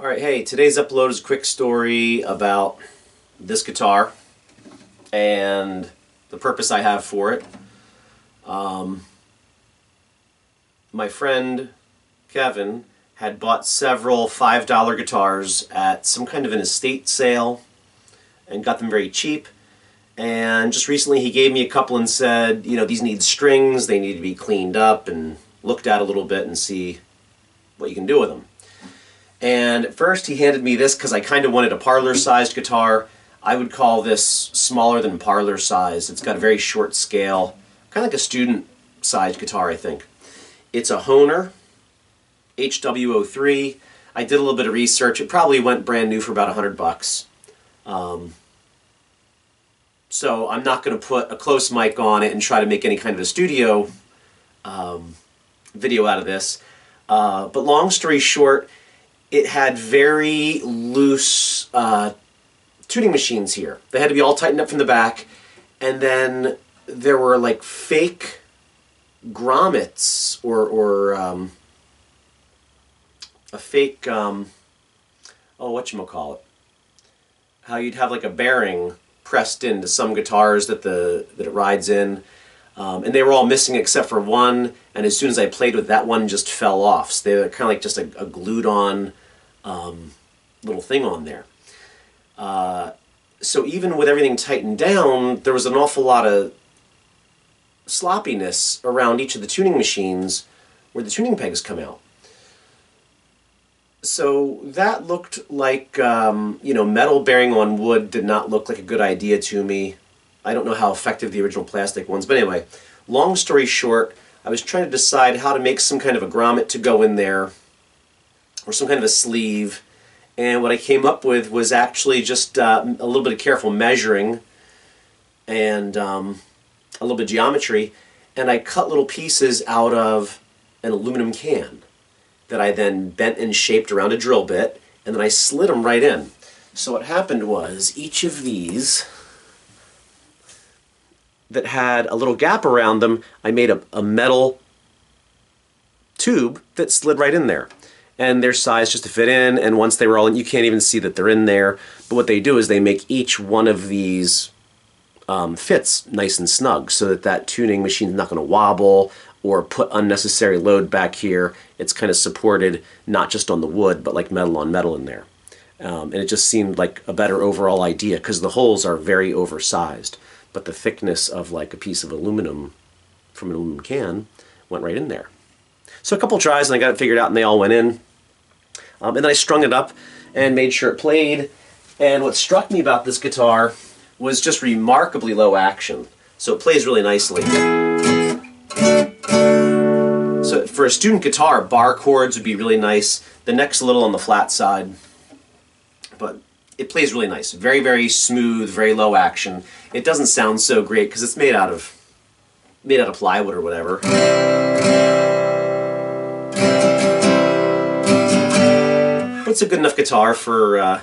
Alright, hey, today's upload is a quick story about this guitar and the purpose I have for it. My friend Kevin had bought several $5 guitars at some kind of an estate sale and got them very cheap. And just recently he gave me a couple and said, you know, these need strings, they need to be cleaned up and looked at a little bit and see what you can do with them. And at first he handed me this because I kind of wanted a parlor-sized guitar. I would call this smaller than parlor-sized. It's got a very short scale, kind of like a student-sized guitar, I think. It's a Hohner HW03. I did a little bit of research. It probably went brand new for about $100. So I'm not going to put a close mic on it and try to make any kind of a studio video out of this. But long story short, it had very loose tuning machines here. They had to be all tightened up from the back, and then there were like fake grommets or a fake whatchamacallit, how you'd have like a bearing pressed into some guitars that it rides in, and they were all missing except for one, and as soon as I played with that one, just fell off. So they were kind of like just a glued on little thing on there. So even with everything tightened down, there was an awful lot of sloppiness around each of the tuning machines where the tuning pegs come out. So that looked like, you know, metal bearing on wood did not look like a good idea to me. I don't know how effective the original plastic ones, but anyway, long story short, I was trying to decide how to make some kind of a grommet to go in there, or some kind of a sleeve, and what I came up with was actually just a little bit of careful measuring and a little bit of geometry, and I cut little pieces out of an aluminum can that I then bent and shaped around a drill bit, and then I slid them right in. So what happened was each of these that had a little gap around them, I made a metal tube that slid right in there. And their size just to fit in, and once they were all in, you can't even see that they're in there, but what they do is they make each one of these fits nice and snug so that that tuning machine's not going to wobble or put unnecessary load back here. It's kind of supported not just on the wood, but like metal on metal in there. And it just seemed like a better overall idea because the holes are very oversized, but the thickness of like a piece of aluminum from an aluminum can went right in there. So a couple tries and I got it figured out and they all went in. And then I strung it up and made sure it played. And what struck me about this guitar was just remarkably low action. So it plays really nicely. So for a student guitar, bar chords would be really nice. The neck's a little on the flat side, but it plays really nice. Very, very smooth, very low action. It doesn't sound so great because it's made out of plywood or whatever. But it's a good enough guitar for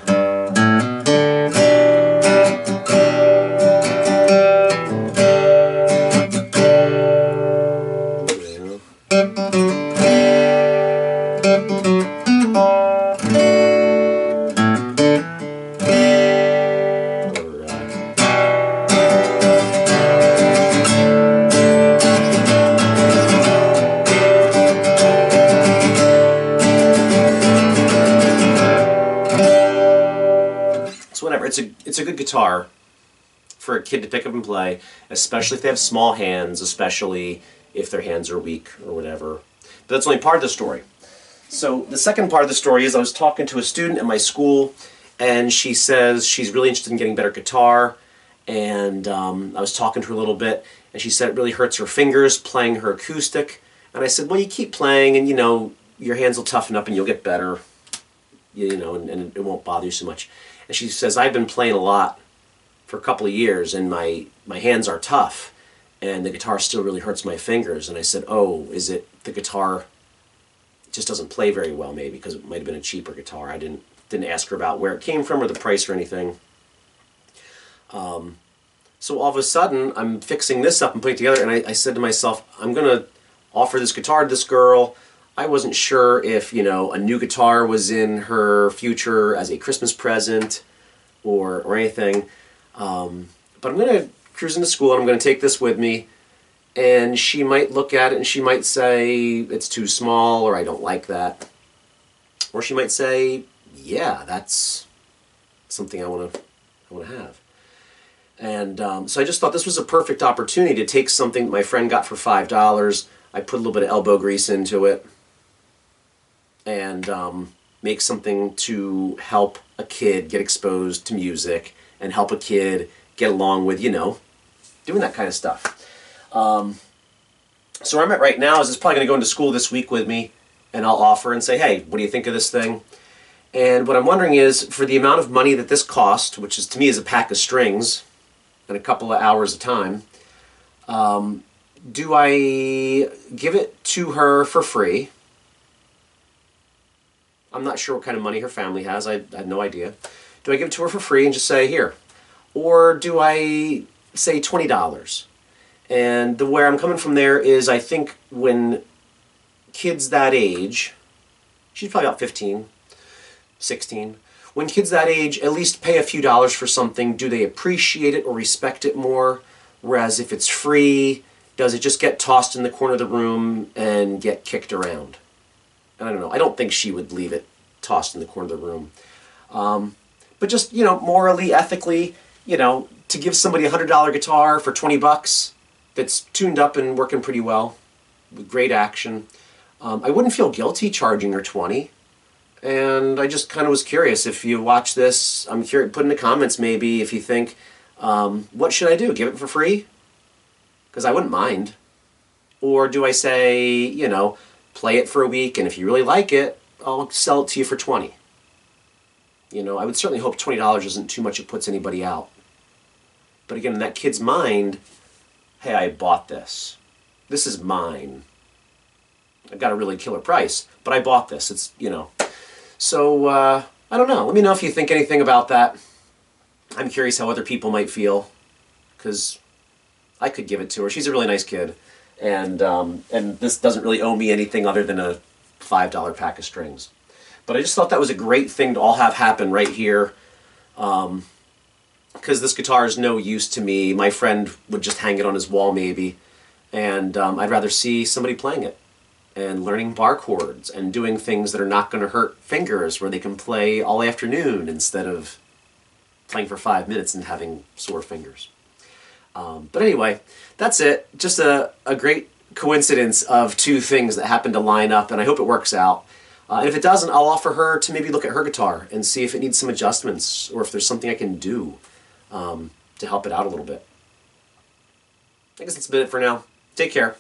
whatever. It's a good guitar for a kid to pick up and play, especially if they have small hands, especially if their hands are weak or whatever. But that's only part of the story. So the second part of the story is I was talking to a student at my school, and she says she's really interested in getting better guitar, and I was talking to her a little bit, and she said it really hurts her fingers playing her acoustic. And I said, well, you keep playing, and you know, your hands will toughen up and you'll get better, you know, and it won't bother you so much. And she says, I've been playing a lot for a couple of years and my hands are tough and the guitar still really hurts my fingers. And I said, oh, is it the guitar just doesn't play very well maybe because it might have been a cheaper guitar. I didn't ask her about where it came from or the price or anything. So all of a sudden I'm fixing this up and putting it together and I said to myself, I'm going to offer this guitar to this girl. I wasn't sure if, a new guitar was in her future as a Christmas present or anything. But I'm going to cruise into school and I'm going to take this with me. And she might look at it and she might say, it's too small, or I don't like that. Or she might say, yeah, that's something I want to have. And so I just thought this was a perfect opportunity to take something my friend got for $5. I put a little bit of elbow grease into it and make something to help a kid get exposed to music and help a kid get along with, doing that kind of stuff. So where I'm at right now is it's probably going to go into school this week with me, and I'll offer and say, hey, what do you think of this thing? And what I'm wondering is, for the amount of money that this cost, which is to me is a pack of strings and a couple of hours of time, do I give it to her for free? I'm not sure what kind of money her family has. I have no idea. Do I give it to her for free and just say, here? Or do I say $20? And where I'm coming from there is, I think when kids that age, she's probably about 15, 16, when kids that age at least pay a few dollars for something, do they appreciate it or respect it more? Whereas if it's free, does it just get tossed in the corner of the room and get kicked around? And I don't know. I don't think she would leave it tossed in the corner of the room. But just, morally, ethically, to give somebody a $100 guitar for $20 that's tuned up and working pretty well with great action, I wouldn't feel guilty charging her $20. And I just kind of was curious, if you watch this, I'm curious, put in the comments maybe if you think, what should I do? Give it for free? Because I wouldn't mind. Or do I say, play it for a week, and if you really like it, I'll sell it to you for $20. I would certainly hope $20 isn't too much it puts anybody out. But again, in that kid's mind, hey, I bought this. This is mine. I got a really killer price, but I bought this. It's, So, I don't know. Let me know if you think anything about that. I'm curious how other people might feel, because I could give it to her. She's a really nice kid, and this doesn't really owe me anything other than a $5 pack of strings. But I just thought that was a great thing to all have happen right here, because this guitar is no use to me. My friend would just hang it on his wall maybe, and I'd rather see somebody playing it and learning bar chords and doing things that are not going to hurt fingers, where they can play all afternoon instead of playing for 5 minutes and having sore fingers. But anyway, that's it. Just a great coincidence of two things that happen to line up, and I hope it works out. And if it doesn't, I'll offer her to maybe look at her guitar and see if it needs some adjustments, or if there's something I can do to help it out a little bit. I guess that's about it for now. Take care.